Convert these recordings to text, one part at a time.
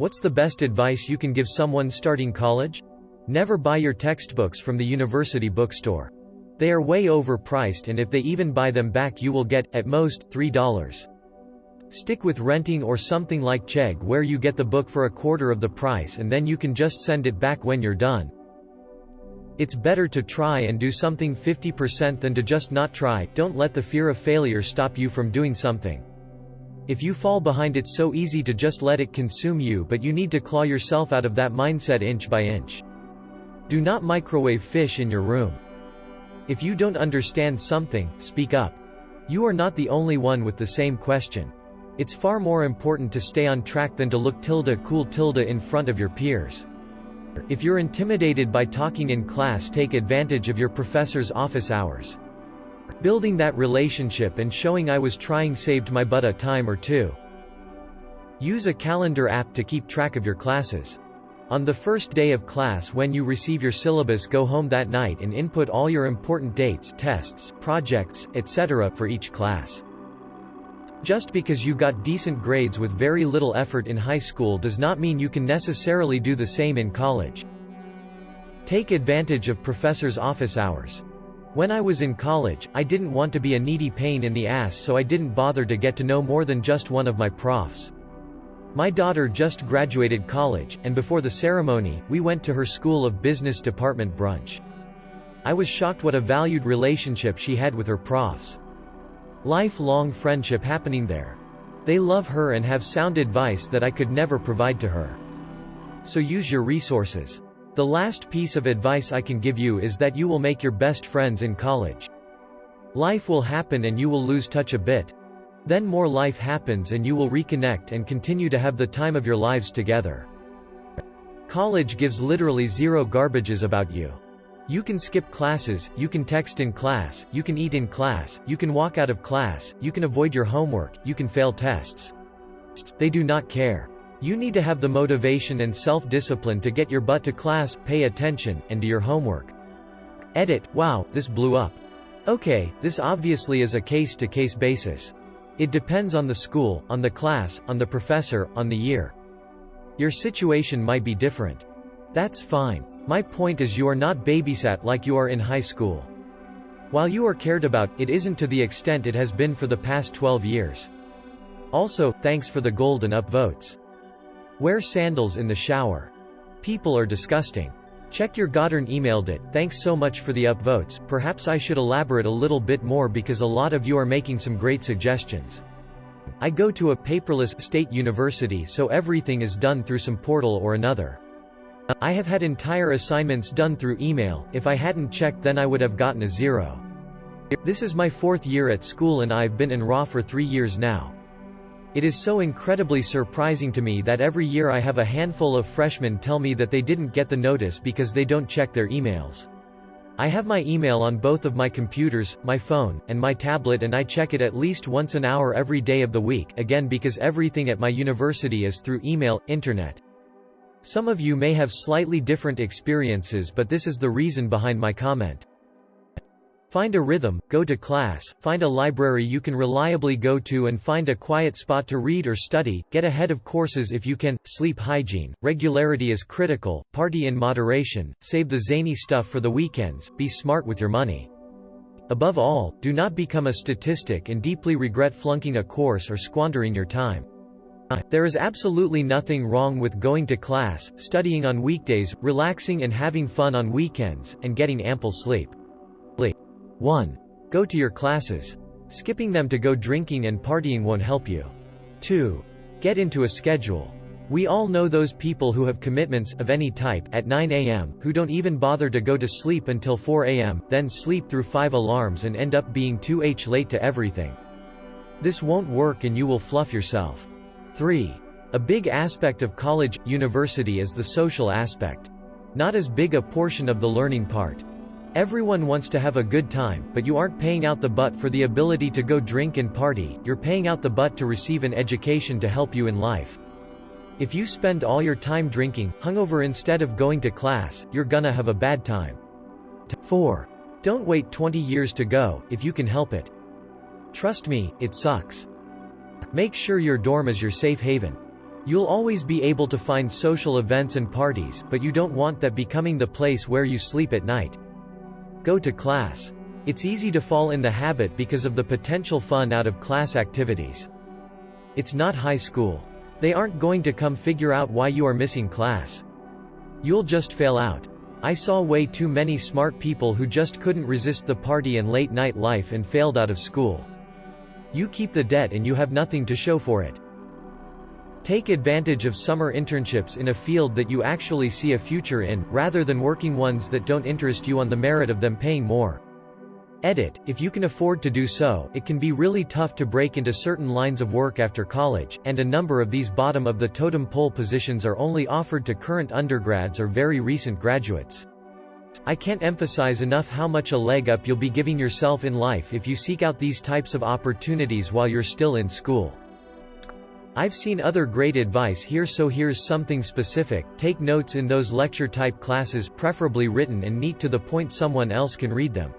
What's the best advice you can give someone starting college? Never buy your textbooks from the university bookstore. They are way overpriced, and if they even buy them back you will get, at most, $3. Stick with renting or something like Chegg where you get the book for a quarter of the price and then you can just send it back when you're done. It's better to try and do something 50% than to just not try. Don't let the fear of failure stop you from doing something. If you fall behind, it's so easy to just let it consume you, but you need to claw yourself out of that mindset inch by inch. Do not microwave fish in your room. If you don't understand something, speak up. You are not the only one with the same question. It's far more important to stay on track than to look cool in front of your peers. If you're intimidated by talking in class, take advantage of your professor's office hours. Building that relationship and showing I was trying saved my butt a time or two. Use a calendar app to keep track of your classes. On the first day of class, when you receive your syllabus, go home that night and input all your important dates, tests, projects, etc. for each class. Just because you got decent grades with very little effort in high school does not mean you can necessarily do the same in college. Take advantage of professors' office hours. When I was in college, I didn't want to be a needy pain in the ass, so I didn't bother to get to know more than just one of my profs. My daughter just graduated college, and before the ceremony, we went to her School of Business department brunch. I was shocked what a valued relationship she had with her profs. Lifelong friendship happening there. They love her and have sound advice that I could never provide to her. So use your resources. The last piece of advice I can give you is that you will make your best friends in college. Life will happen and you will lose touch a bit. Then more life happens and you will reconnect and continue to have the time of your lives together. College gives literally zero garbages about you. You can skip classes, you can text in class, you can eat in class, you can walk out of class, you can avoid your homework, you can fail tests. They do not care. You need to have the motivation and self-discipline to get your butt to class, pay attention, and do your homework. Edit. Wow, this blew up. Okay, this obviously is a case-to-case basis. It depends on the school, on the class, on the professor, on the year. Your situation might be different. That's fine. My point is you are not babysat like you are in high school. While you are cared about, it isn't to the extent it has been for the past 12 years. Also, thanks for the golden upvotes. Wear sandals in the shower. People are disgusting. Check your Goddard emailed it. Thanks so much for the upvotes. Perhaps I should elaborate a little bit more because a lot of you are making some great suggestions. I go to a paperless state university, so everything is done through some portal or another. I have had entire assignments done through email. If I hadn't checked, then I would have gotten a 0. This is my 4th year at school and I've been in RA for 3 years now. It is so incredibly surprising to me that every year I have a handful of freshmen tell me that they didn't get the notice because they don't check their emails. I have my email on both of my computers, my phone, and my tablet, and I check it at least once an hour every day of the week, again because everything at my university is through email, internet. Some of you may have slightly different experiences, but this is the reason behind my comment. Find a rhythm, go to class, find a library you can reliably go to and find a quiet spot to read or study, get ahead of courses if you can, sleep hygiene, regularity is critical, party in moderation, save the zany stuff for the weekends, be smart with your money. Above all, do not become a statistic and deeply regret flunking a course or squandering your time. There is absolutely nothing wrong with going to class, studying on weekdays, relaxing and having fun on weekends, and getting ample sleep. 1. Go to your classes. Skipping them to go drinking and partying won't help you. 2. Get into a schedule. We all know those people who have commitments, of any type, at 9 a.m., who don't even bother to go to sleep until 4 a.m., then sleep through 5 alarms and end up being 2h late to everything. This won't work and you will fluff yourself. 3. A big aspect of college, university is the social aspect. Not as big a portion of the learning part. Everyone wants to have a good time, but you aren't paying out the butt for the ability to go drink and party, you're paying out the butt to receive an education to help you in life. If you spend all your time drinking, hungover instead of going to class, you're gonna have a bad time. 4. Don't wait 20 years to go, if you can help it. Trust me, it sucks. Make sure your dorm is your safe haven. You'll always be able to find social events and parties, but you don't want that becoming the place where you sleep at night. Go to class. It's easy to fall in the habit because of the potential fun out of class activities. It's not high school. They aren't going to come figure out why you are missing class. You'll just fail out. I saw way too many smart people who just couldn't resist the party and late night life and failed out of school. You keep the debt and you have nothing to show for it. Take advantage of summer internships in a field that you actually see a future in, rather than working ones that don't interest you on the merit of them paying more. Edit, if you can afford to do so, it can be really tough to break into certain lines of work after college, and a number of these bottom of the totem pole positions are only offered to current undergrads or very recent graduates. I can't emphasize enough how much a leg up you'll be giving yourself in life if you seek out these types of opportunities while you're still in school. I've seen other great advice here, so here's something specific. Take notes in those lecture-type classes, preferably written and neat to the point someone else can read them.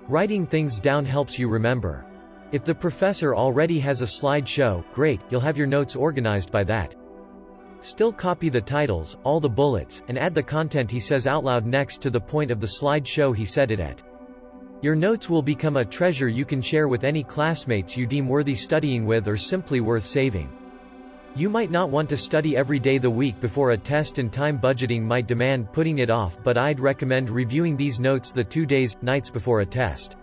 Writing things down helps you remember. If the professor already has a slideshow, great, you'll have your notes organized by that. Still copy the titles, all the bullets, and add the content he says out loud next to the point of the slideshow he said it at. Your notes will become a treasure you can share with any classmates you deem worthy studying with or simply worth saving. You might not want to study every day the week before a test, and time budgeting might demand putting it off, but I'd recommend reviewing these notes the 2 days, nights before a test.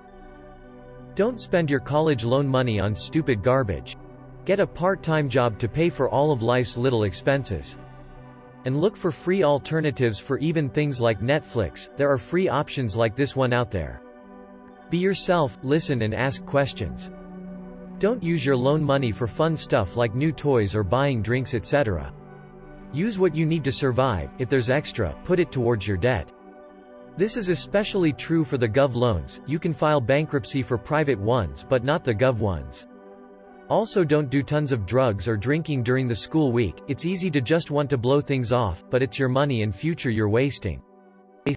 Don't spend your college loan money on stupid garbage. Get a part-time job to pay for all of life's little expenses. And look for free alternatives for even things like Netflix. There are free options like this one out there. Be yourself, listen and ask questions. Don't use your loan money for fun stuff like new toys or buying drinks, etc. Use what you need to survive. If there's extra, put it towards your debt. This is especially true for the Gov loans. You can file bankruptcy for private ones but not the Gov ones. Also, don't do tons of drugs or drinking during the school week. It's easy to just want to blow things off, but it's your money and future you're wasting.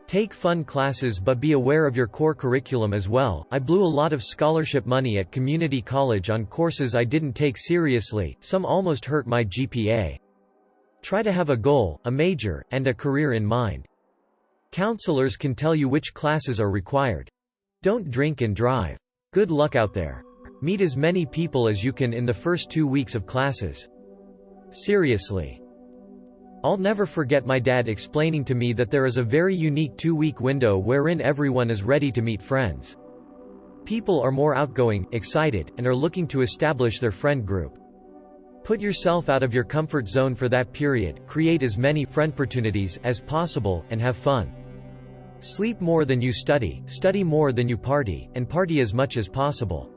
Take fun classes but be aware of your core curriculum as well. I blew a lot of scholarship money at community college on courses I didn't take seriously, some almost hurt my GPA. Try to have a goal, a major, and a career in mind. Counselors can tell you which classes are required. Don't drink and drive. Good luck out there. Meet as many people as you can in the first 2 weeks of classes. Seriously. I'll never forget my dad explaining to me that there is a very unique 2-week window wherein everyone is ready to meet friends. People are more outgoing, excited, and are looking to establish their friend group. Put yourself out of your comfort zone for that period, create as many friend opportunities as possible, and have fun. Sleep more than you study more than you party, and party as much as possible.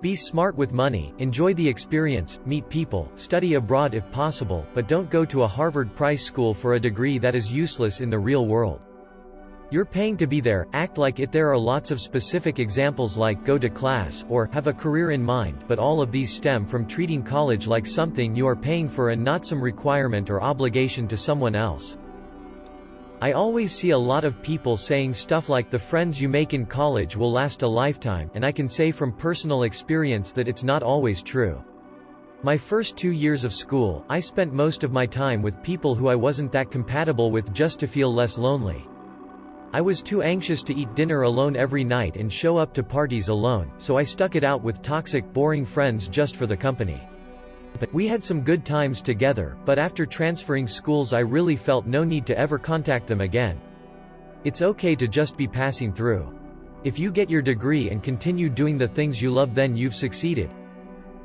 Be smart with money, enjoy the experience, meet people, study abroad if possible, but don't go to a Harvard price school for a degree that is useless in the real world. You're paying to be there, act like it. There are lots of specific examples like go to class, or have a career in mind, but all of these stem from treating college like something you are paying for and not some requirement or obligation to someone else. I always see a lot of people saying stuff like the friends you make in college will last a lifetime, and I can say from personal experience that it's not always true. My first 2 years of school, I spent most of my time with people who I wasn't that compatible with just to feel less lonely. I was too anxious to eat dinner alone every night and show up to parties alone, so I stuck it out with toxic, boring friends just for the company. We had some good times together, but after transferring schools I really felt no need to ever contact them again. It's okay to just be passing through. If you get your degree and continue doing the things you love, then you've succeeded.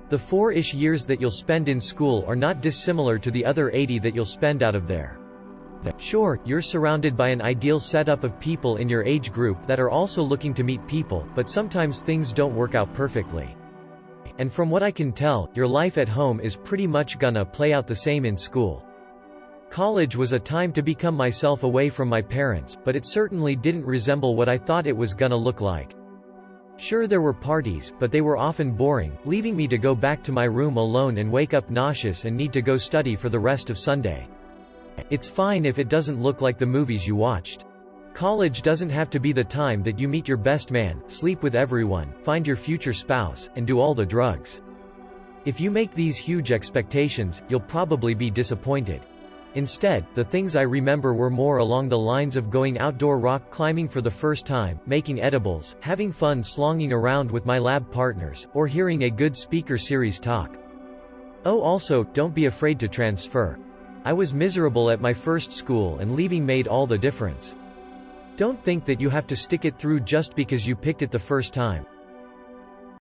The 4-ish years that you'll spend in school are not dissimilar to the other 80 that you'll spend out of there. Sure, you're surrounded by an ideal setup of people in your age group that are also looking to meet people, but sometimes things don't work out perfectly. And from what I can tell, your life at home is pretty much gonna play out the same in school. College was a time to become myself away from my parents, but it certainly didn't resemble what I thought it was gonna look like. Sure, there were parties, but they were often boring, leaving me to go back to my room alone and wake up nauseous and need to go study for the rest of Sunday. It's fine if it doesn't look like the movies you watched. College doesn't have to be the time that you meet your best man, sleep with everyone, find your future spouse, and do all the drugs. If you make these huge expectations, you'll probably be disappointed. Instead, the things I remember were more along the lines of going outdoor rock climbing for the first time, making edibles, having fun slonging around with my lab partners, or hearing a good speaker series talk. Oh, also, don't be afraid to transfer. I was miserable at my first school and leaving made all the difference. Don't think that you have to stick it through just because you picked it the first time.